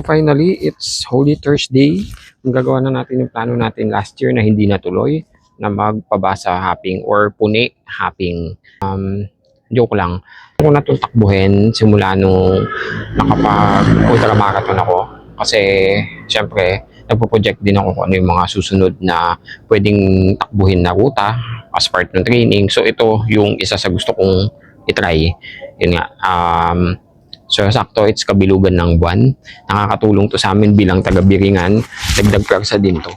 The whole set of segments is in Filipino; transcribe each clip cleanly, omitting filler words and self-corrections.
Finally, it's Holy Thursday. Gagawa na natin yung plano natin last year na hindi natuloy na magpabasa hopping or puni hopping. Joke lang. Ako na itong takbuhin simula nung nakapag-ultramarathon ako. Kasi, syempre, nagpo-project din ako kung ano yung mga susunod na pwedeng takbuhin na ruta as part ng training. So, ito yung isa sa gusto kong itry. Yun nga. So, sakto, it's kabilugan ng buwan. Nakakatulong to sa amin bilang taga-Biringan. Dagdag pwersa din to.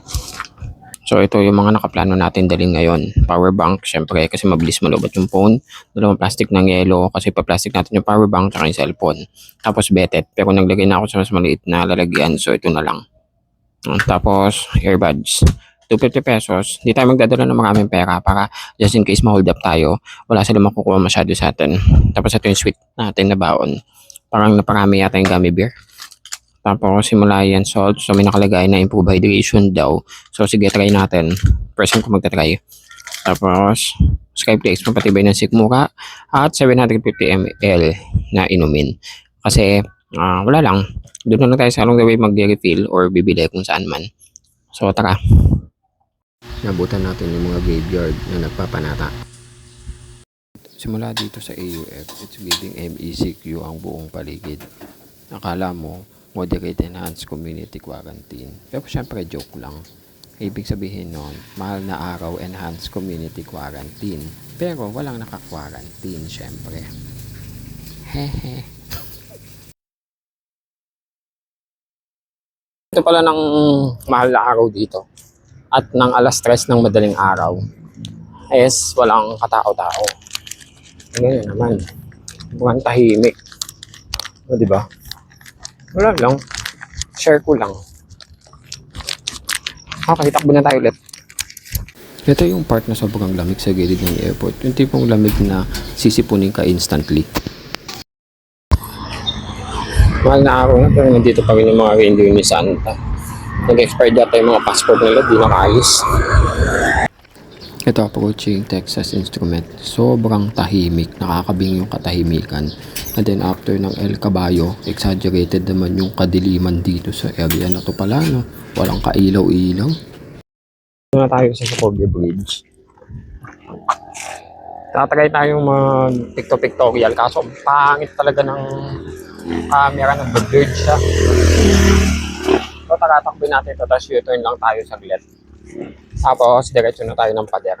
So, ito yung mga nakaplano natin dalhin ngayon. Power bank, syempre, kasi mabilis malobat yung phone. Dalawang plastic ng yelo, kasi pa-plastic natin yung power bank at yung cellphone. Tapos, betet. Pero naglagay na ako sa mas maliit na lalagyan, so ito na lang. Tapos, earbuds. 250 pesos. Hindi tayo magdadala ng maraming pera para just in case ma-hold up tayo. Wala sila makukuha masyado sa atin. Tapos, ito yung sweet natin na baon. Parang naparami yata yung gummy bear. Tapos simula yan salt. So may nakalagay na improve hydration daw. So sige, try natin. First time ko magta-try. Tapos Skyflex, mapatibay ng sikmura. At 750 ml na inumin. Kasi wala lang. Doon na lang tayo sa along the way mag-refill or bibili kung saan man. So tara. Nabutan natin yung mga graveyard na nagpapanata. Simula dito sa AUF, it's giving MECQ ang buong paligid. Akala mo, moderate enhanced community quarantine. Pero syempre joke lang. Ibig sabihin nun, mahal na araw enhanced community quarantine. Pero walang naka-quarantine syempre. Hehe. Ito pala ng mahal na araw dito. At ng alas 3 ng madaling araw. Es walang katao-tao. Ngayon naman, bukan tahimik. O, diba? Wala lang. Share ko lang. Okay, takbo na tayo ulit. Ito yung part na sobrang lamig sa gilid ng airport. Yung tipong lamig na sisipunin ka instantly. Mahal na araw na, pero nandito pa rin yung mga reindeer ni Santa. Nag-expired data yung mga passport nila, di nakaayos. Ito approaching Texas Instrument. Sobrang tahimik. Nakakabing yung katahimikan. And then after ng El Caballo, exaggerated naman yung kadiliman dito sa area na to pala. No? Walang kailaw-ilaw. Ito na tayo sa Sokovia Bridge. Tatry tayong mag-pictorial. Kaso pangit talaga ng camera ng blurred siya. So tatatakbin natin ito. Tapos U-turn lang tayo saglit. Tapos, diretso na tayo ng pader.